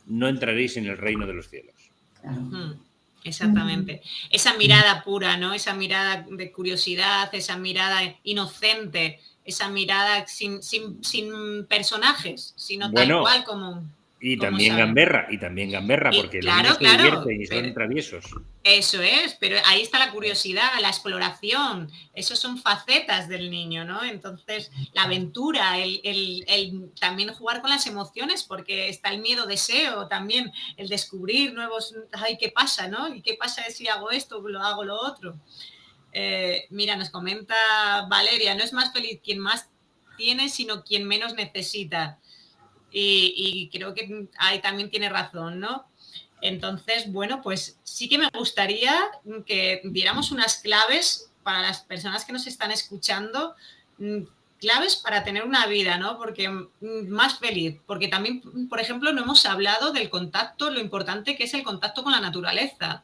no entraréis en el reino de los cielos. Exactamente. Esa mirada pura, ¿no? Esa mirada de curiosidad, esa mirada inocente, esa mirada sin personajes, sino tal cual como... Y también gamberra, porque claro, los niños se divierten y son traviesos. Eso es, pero ahí está la curiosidad, la exploración, esos son facetas del niño, ¿no? Entonces, la aventura, el también jugar con las emociones, porque está el miedo, deseo, también el descubrir nuevos, ay, ¿qué pasa, no? ¿Y qué pasa si hago esto, lo hago lo otro? Mira, nos comenta Valeria, no es más feliz quien más tiene, sino quien menos necesita. Y creo que ahí también tiene razón, ¿no? Entonces, bueno, pues sí que me gustaría que diéramos unas claves para las personas que nos están escuchando, claves para tener una vida, ¿no? Porque más feliz, porque también, por ejemplo, no hemos hablado del contacto, lo importante que es el contacto con la naturaleza,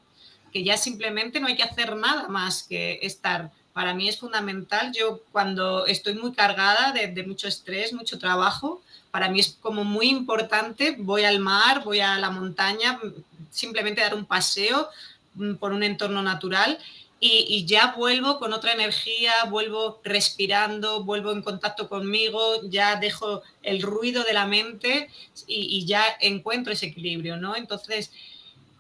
que ya simplemente no hay que hacer nada más que estar. Para mí es fundamental. Yo cuando estoy muy cargada de mucho estrés, mucho trabajo, para mí es como muy importante, voy al mar, voy a la montaña, simplemente dar un paseo por un entorno natural y ya vuelvo con otra energía, vuelvo respirando, vuelvo en contacto conmigo, ya dejo el ruido de la mente y ya encuentro ese equilibrio, ¿no? Entonces,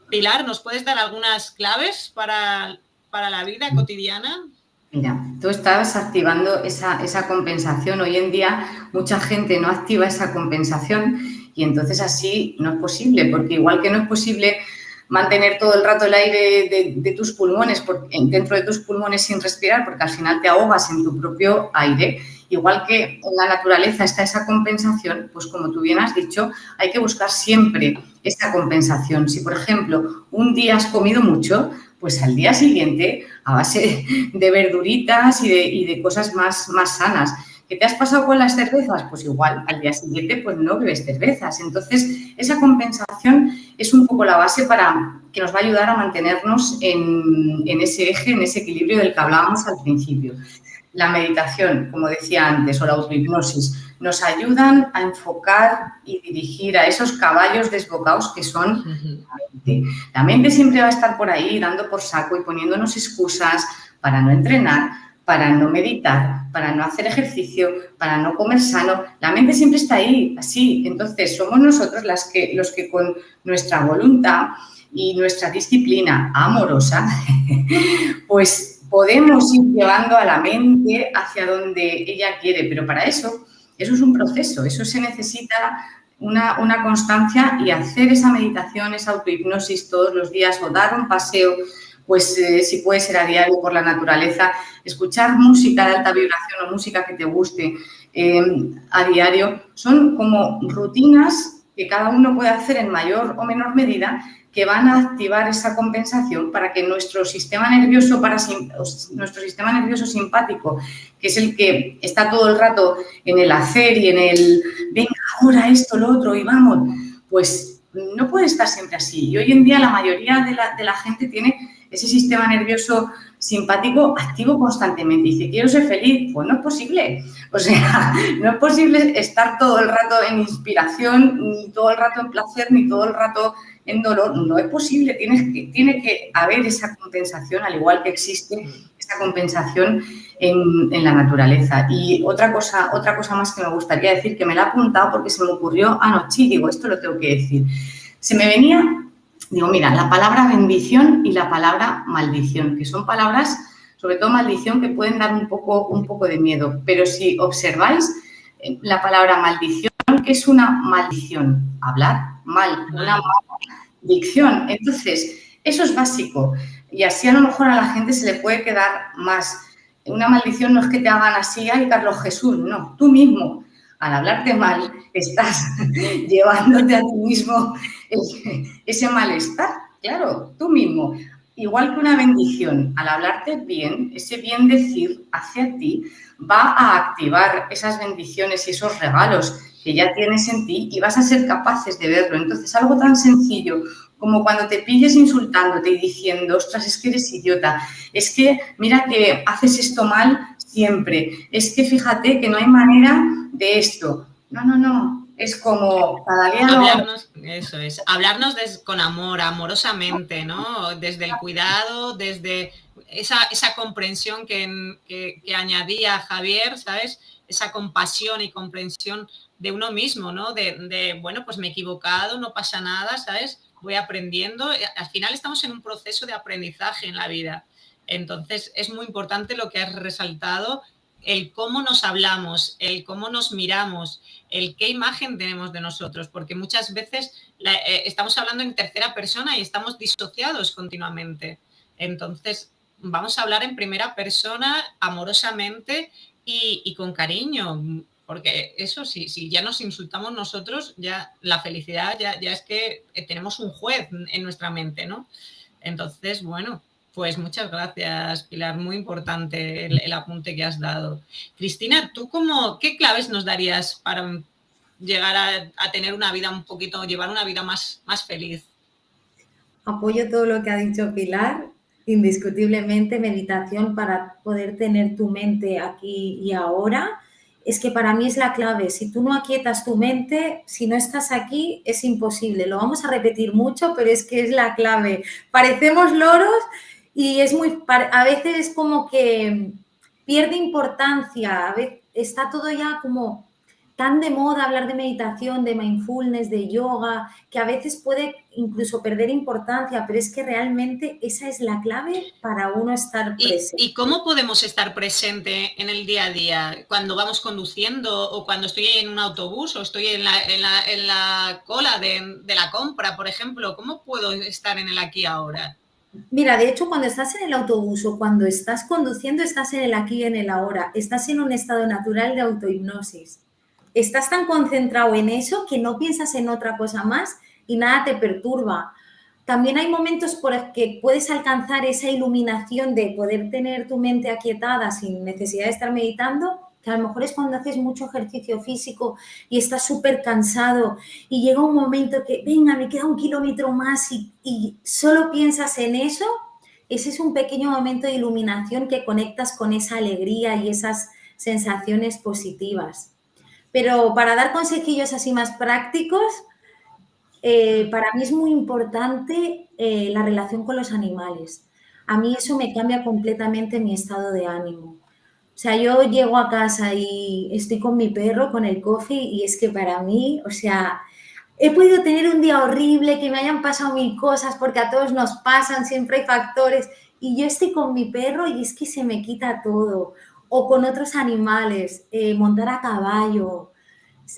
Pilar, ¿nos puedes dar algunas claves para la vida cotidiana? Mira, tú estabas activando esa compensación. Hoy en día mucha gente no activa esa compensación y entonces así no es posible, porque igual que no es posible mantener todo el rato el aire de tus pulmones, dentro de tus pulmones sin respirar, porque al final te ahogas en tu propio aire, igual que en la naturaleza está esa compensación, pues como tú bien has dicho, hay que buscar siempre esa compensación. Si, por ejemplo, un día has comido mucho, pues al día siguiente, a base de verduritas y de cosas más sanas. ¿Qué te has pasado con las cervezas? Pues igual, al día siguiente pues no bebes cervezas. Entonces, esa compensación es un poco la base que nos va a ayudar a mantenernos en ese eje, en ese equilibrio del que hablábamos al principio. La meditación, como decía antes, o la autohipnosis, nos ayudan a enfocar y dirigir a esos caballos desbocados que son la mente. La mente siempre va a estar por ahí dando por saco y poniéndonos excusas para no entrenar, para no meditar, para no hacer ejercicio, para no comer sano. La mente siempre está ahí, así. Entonces, somos nosotros los que con nuestra voluntad y nuestra disciplina amorosa, pues podemos ir llevando a la mente hacia donde ella quiere, pero para eso es un proceso, eso se necesita una constancia y hacer esa meditación, esa autohipnosis todos los días o dar un paseo, pues si puede ser a diario por la naturaleza, escuchar música de alta vibración o música que te guste a diario, son como rutinas que cada uno puede hacer en mayor o menor medida que van a activar esa compensación para que nuestro sistema nervioso simpático, que es el que está todo el rato en el hacer y en el venga, ahora esto, lo otro y vamos, pues no puede estar siempre así. Y hoy en día la mayoría de la gente tiene ese sistema nervioso simpático activo constantemente. Dice, quiero ser feliz. Pues no es posible. O sea, no es posible estar todo el rato en inspiración, ni todo el rato en placer, ni todo el rato en dolor. No es posible. Tiene que haber esa compensación, al igual que existe esa compensación en la naturaleza. Y otra cosa más que me gustaría decir, que me la he apuntado porque se me ocurrió anoche y digo, esto lo tengo que decir. Se me venía... Digo, mira, la palabra bendición y la palabra maldición, que son palabras, sobre todo maldición, que pueden dar un poco de miedo. Pero si observáis la palabra maldición, ¿qué es una maldición? Hablar mal, una maledicción. Entonces, eso es básico. Y así a lo mejor a la gente se le puede quedar más. Una maldición no es que te hagan así, ay, Carlos Jesús, no, tú mismo. al hablarte mal, estás llevándote a ti mismo ese malestar, claro, tú mismo. Igual que una bendición, al hablarte bien, ese bien decir hacia ti va a activar esas bendiciones y esos regalos que ya tienes en ti y vas a ser capaces de verlo. Entonces, algo tan sencillo como cuando te pilles insultándote y diciendo, ostras, es que eres idiota, es que mira que haces esto mal siempre, es que fíjate que no hay manera de esto. No, es como cada día hablarnos, eso es, hablarnos con amor, amorosamente, ¿no? Desde el cuidado, desde esa comprensión que añadía Javier, ¿sabes? Esa compasión y comprensión de uno mismo, ¿no? Bueno, pues me he equivocado, no pasa nada, ¿sabes? Voy aprendiendo. Al final estamos en un proceso de aprendizaje en la vida. Entonces, es muy importante lo que has resaltado, el cómo nos hablamos, el cómo nos miramos, el qué imagen tenemos de nosotros, porque muchas veces estamos hablando en tercera persona y estamos disociados continuamente. Entonces, vamos a hablar en primera persona, amorosamente y con cariño, porque eso, si ya nos insultamos nosotros, ya la felicidad ya es que tenemos un juez en nuestra mente, ¿no? Entonces, bueno, pues muchas gracias, Pilar, muy importante el apunte que has dado. Cristina, ¿tú qué claves nos darías para llegar a tener una vida un poquito, llevar una vida más feliz? Apoyo todo lo que ha dicho Pilar, indiscutiblemente meditación para poder tener tu mente aquí y ahora. Es que para mí es la clave. Si tú no aquietas tu mente, si no estás aquí, es imposible. Lo vamos a repetir mucho, pero es que es la clave. Parecemos loros y a veces es como que pierde importancia. A veces está todo ya como tan de moda hablar de meditación, de mindfulness, de yoga, que a veces puede incluso perder importancia, pero es que realmente esa es la clave para uno estar presente. ¿Y cómo podemos estar presente en el día a día? Cuando vamos conduciendo o cuando estoy en un autobús o estoy en la cola de la compra, por ejemplo, ¿cómo puedo estar en el aquí y ahora? Mira, de hecho, cuando estás en el autobús o cuando estás conduciendo, estás en el aquí y en el ahora. Estás en un estado natural de autohipnosis. Estás tan concentrado en eso que no piensas en otra cosa más y nada te perturba. También hay momentos por los que puedes alcanzar esa iluminación de poder tener tu mente aquietada sin necesidad de estar meditando, que a lo mejor es cuando haces mucho ejercicio físico y estás súper cansado y llega un momento que, venga, me queda 1 kilómetro más y solo piensas en eso. Ese es un pequeño momento de iluminación que conectas con esa alegría y esas sensaciones positivas. Pero para dar consejillos así más prácticos, para mí es muy importante la relación con los animales. A mí eso me cambia completamente mi estado de ánimo. O sea, yo llego a casa y estoy con mi perro, con el coffee, y es que para mí, o sea, he podido tener un día horrible, que me hayan pasado 1000 cosas, porque a todos nos pasan, siempre hay factores, y yo estoy con mi perro y es que se me quita todo. O con otros animales, montar a caballo,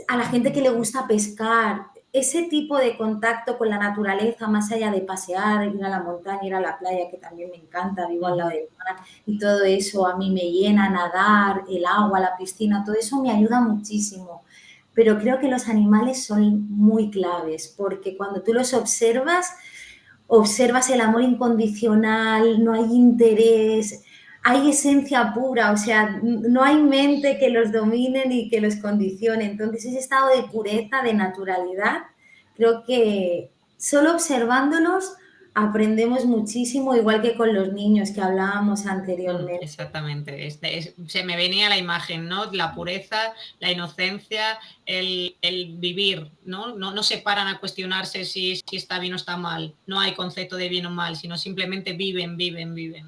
a la gente que le gusta pescar, ese tipo de contacto con la naturaleza, más allá de pasear, ir a la montaña, ir a la playa, que también me encanta, vivo al lado del mar, y todo eso a mí me llena, nadar, el agua, la piscina, todo eso me ayuda muchísimo. Pero creo que los animales son muy claves, porque cuando tú los observas el amor incondicional, no hay interés, hay esencia pura, o sea, no hay mente que los domine ni que los condicione. Entonces, ese estado de pureza, de naturalidad, creo que solo observándolos aprendemos muchísimo, igual que con los niños que hablábamos anteriormente. Exactamente, se me venía la imagen, ¿no? La pureza, la inocencia, el vivir, ¿no? No se paran a cuestionarse si está bien o está mal, no hay concepto de bien o mal, sino simplemente viven,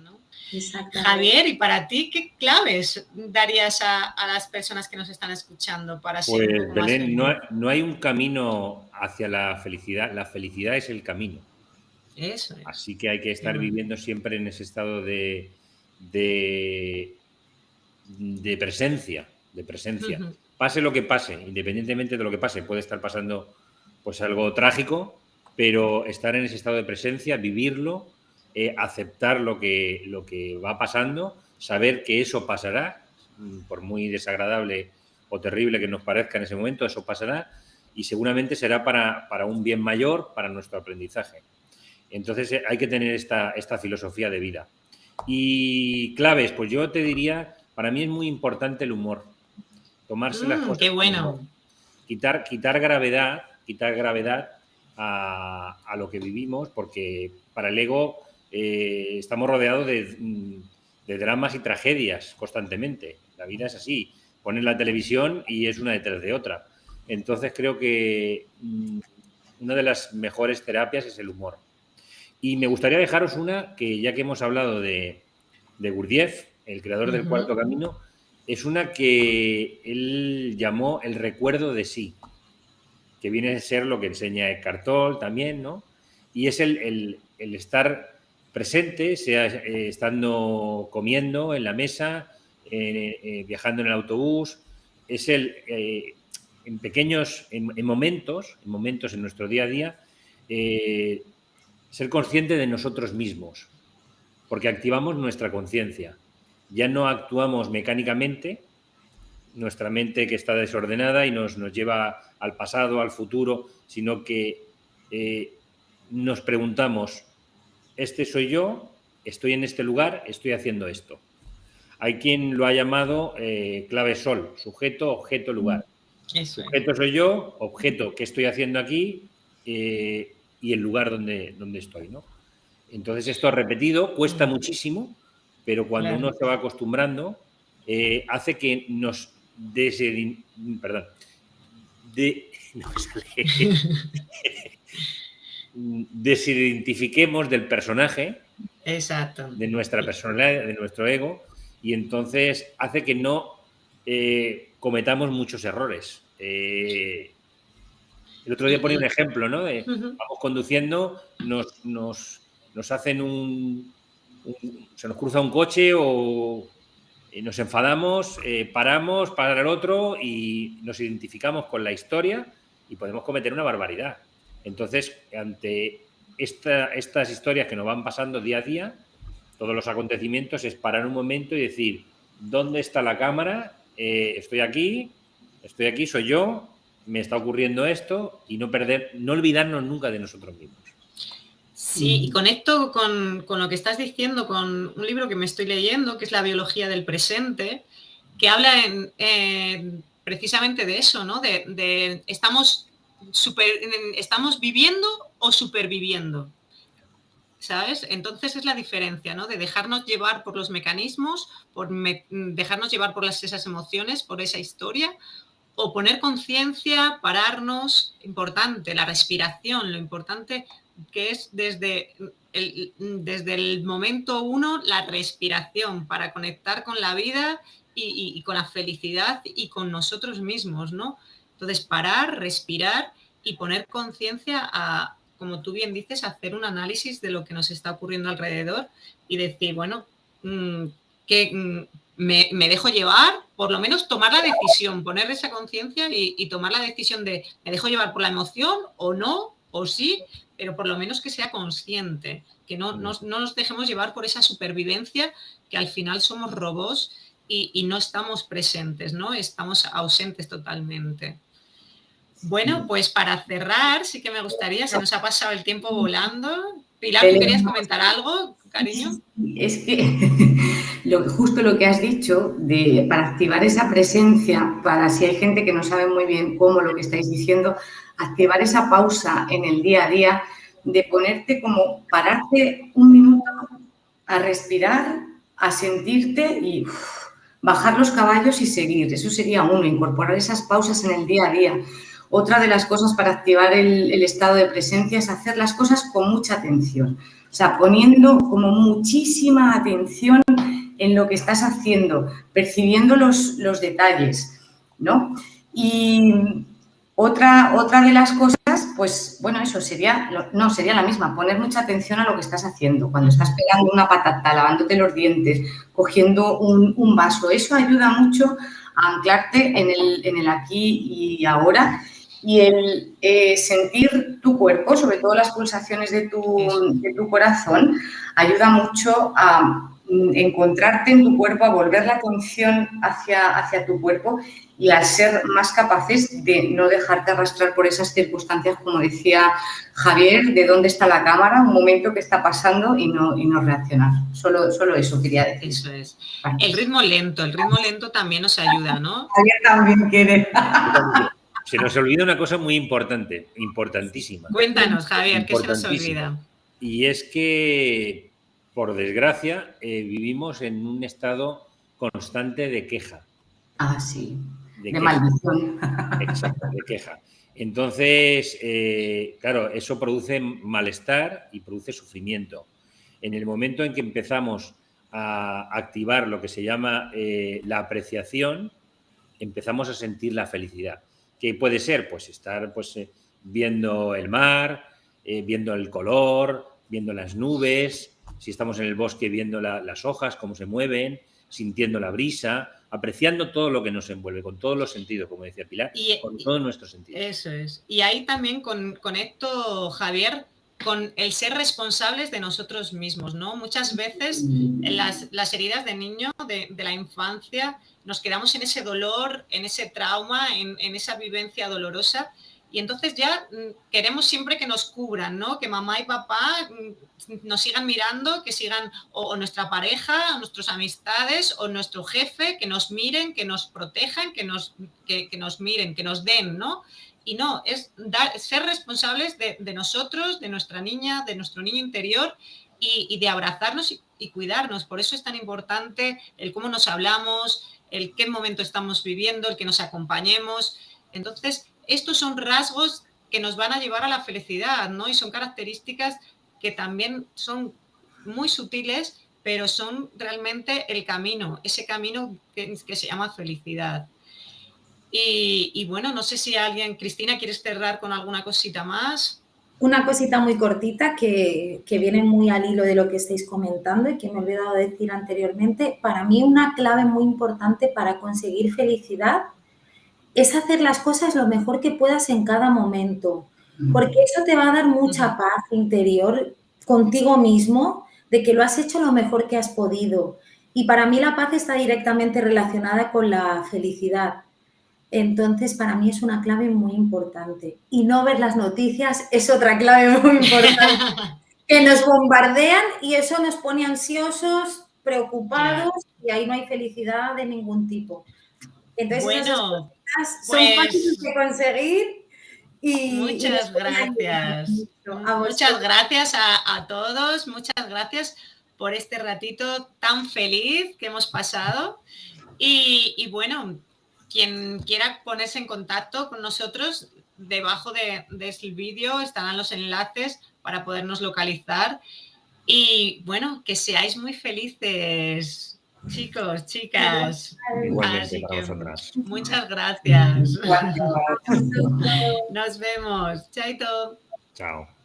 ¿no? Javier, ¿y para ti qué claves darías a las personas que nos están escuchando para ser un poco más Belén, felices? no hay un camino hacia la felicidad es el camino. Eso es. Así que hay que estar viviendo siempre en ese estado de presencia, Pase lo que pase, independientemente de lo que pase, puede estar pasando pues algo trágico, pero estar en ese estado de presencia, vivirlo, aceptar lo que va pasando, saber que eso pasará, por muy desagradable o terrible que nos parezca en ese momento, eso pasará y seguramente será para un bien mayor, para nuestro aprendizaje. Entonces hay que tener esta filosofía de vida. Y claves, pues yo te diría, para mí es muy importante el humor. Tomarse las cosas. ¡Qué bueno! Quitar gravedad a lo que vivimos, porque para el ego estamos rodeados de dramas y tragedias constantemente. La vida es así. Pones la televisión y es una detrás de otra. Entonces creo que una de las mejores terapias es el humor. Y me gustaría dejaros una que, ya que hemos hablado de Gurdjieff, el creador del Cuarto Camino, es una que él llamó el recuerdo de sí, que viene a ser lo que enseña Eckhart Tolle también, ¿no? Y es el estar presente, sea estando comiendo en la mesa, viajando en el autobús, es en pequeños, en momentos en nuestro día a día, ser consciente de nosotros mismos, porque activamos nuestra conciencia. Ya no actuamos mecánicamente, nuestra mente que está desordenada y nos lleva al pasado, al futuro, sino que nos preguntamos, este soy yo, estoy en este lugar, estoy haciendo esto. Hay quien lo ha llamado clave sol, sujeto, objeto, lugar. Eso es. Sujeto soy yo, objeto, ¿qué estoy haciendo aquí? Y el lugar donde estoy, ¿no? Entonces esto repetido cuesta muchísimo, pero cuando uno se va acostumbrando, hace que nos desidentifiquemos del personaje, exacto, de nuestra personalidad, de nuestro ego, y entonces hace que no cometamos muchos errores. El otro día ponía un ejemplo, ¿no? Vamos conduciendo, nos hacen se nos cruza un coche o nos enfadamos, paramos para el otro y nos identificamos con la historia y podemos cometer una barbaridad. Entonces, ante estas historias que nos van pasando día a día, todos los acontecimientos, es parar un momento y decir, ¿dónde está la cámara? Estoy aquí, soy yo, me está ocurriendo esto, y no olvidarnos nunca de nosotros mismos. Sí, y conecto con lo que estás diciendo, con un libro que me estoy leyendo, que es La biología del presente, que habla precisamente de eso, ¿no? ¿Estamos viviendo o superviviendo? ¿Sabes? Entonces es la diferencia, ¿no? De dejarnos llevar por los mecanismos, dejarnos llevar por esas emociones, por esa historia, o poner conciencia, pararnos, importante, la respiración, lo importante que es desde el momento uno, la respiración para conectar con la vida y con la felicidad y con nosotros mismos, ¿no? Entonces, parar, respirar y poner conciencia a, como tú bien dices, hacer un análisis de lo que nos está ocurriendo alrededor y decir, bueno, que me dejo llevar, por lo menos tomar la decisión, poner esa conciencia y tomar la decisión de me dejo llevar por la emoción o no, o sí, pero por lo menos que sea consciente, que no nos dejemos llevar por esa supervivencia, que al final somos robots y no estamos presentes, ¿no? Estamos ausentes totalmente. Bueno, pues para cerrar, sí que me gustaría, se nos ha pasado el tiempo volando. Pilar, ¿tú querías comentar algo, cariño? Es que justo lo que has dicho, para activar esa presencia, para si hay gente que no sabe muy bien cómo lo que estáis diciendo, activar esa pausa en el día a día, de ponerte como, pararte un minuto a respirar, a sentirte y bajar los caballos y seguir. Eso sería uno, incorporar esas pausas en el día a día. Otra de las cosas para activar el estado de presencia es hacer las cosas con mucha atención. O sea, poniendo como muchísima atención en lo que estás haciendo, percibiendo los detalles, ¿no? Y otra de las cosas, pues, bueno, eso sería la misma, poner mucha atención a lo que estás haciendo. Cuando estás pegando una patata, lavándote los dientes, cogiendo un vaso, eso ayuda mucho a anclarte en el aquí y ahora. Y el sentir tu cuerpo, sobre todo las pulsaciones de tu corazón, ayuda mucho a encontrarte en tu cuerpo, a volver la atención hacia tu cuerpo y a ser más capaces de no dejarte arrastrar por esas circunstancias, como decía Javier, de dónde está la cámara, un momento que está pasando y no reaccionar. Solo eso quería decir. Eso es. El ritmo lento también nos ayuda, ¿no? Javier también quiere. Se nos olvida una cosa muy importante, importantísima. Cuéntanos, Javier, ¿qué se nos olvida? Y es que, por desgracia, vivimos en un estado constante de queja. Ah, sí. De maldición. Exacto, de queja. Entonces, claro, eso produce malestar y produce sufrimiento. En el momento en que empezamos a activar lo que se llama la apreciación, empezamos a sentir la felicidad. ¿Qué puede ser? Pues estar viendo el mar, viendo el color, viendo las nubes, si estamos en el bosque viendo las hojas, cómo se mueven, sintiendo la brisa, apreciando todo lo que nos envuelve, con todos los sentidos, como decía Pilar, con todos nuestros sentidos. Eso es. Y ahí también conecto, Javier, con el ser responsables de nosotros mismos, ¿no? Muchas veces las heridas de niño, de la infancia, nos quedamos en ese dolor, en ese trauma, en esa vivencia dolorosa, y entonces ya queremos siempre que nos cubran, ¿no? Que mamá y papá nos sigan mirando, que sigan, o nuestra pareja, o nuestras amistades, o nuestro jefe, que nos miren, que nos protejan, que nos miren, que nos den, ¿no? Y no, es ser responsables de nosotros, de nuestra niña, de nuestro niño interior, y de abrazarnos y cuidarnos. Por eso es tan importante el cómo nos hablamos, el qué momento estamos viviendo, el que nos acompañemos. Entonces, estos son rasgos que nos van a llevar a la felicidad, ¿no? Y son características que también son muy sutiles, pero son realmente el camino, ese camino que se llama felicidad. Y bueno, no sé si alguien, Cristina, ¿quieres cerrar con alguna cosita más? Una cosita muy cortita que viene muy al hilo de lo que estáis comentando y que me he olvidado de decir anteriormente. Para mí una clave muy importante para conseguir felicidad es hacer las cosas lo mejor que puedas en cada momento, porque eso te va a dar mucha paz interior contigo mismo, de que lo has hecho lo mejor que has podido. Y para mí la paz está directamente relacionada con la felicidad. Entonces, para mí es una clave muy importante. Y no ver las noticias es otra clave muy importante. Que nos bombardean y eso nos pone ansiosos, preocupados, y ahí no hay felicidad de ningún tipo. Entonces, bueno, son fáciles de conseguir. Muchas gracias. Muchas gracias a todos. Muchas gracias por este ratito tan feliz que hemos pasado. Y bueno, quien quiera ponerse en contacto con nosotros, debajo de este vídeo estarán los enlaces para podernos localizar. Y bueno, que seáis muy felices, chicos, chicas. Igualmente para vosotras. Muchas gracias. Nos vemos. Chaito. Chao.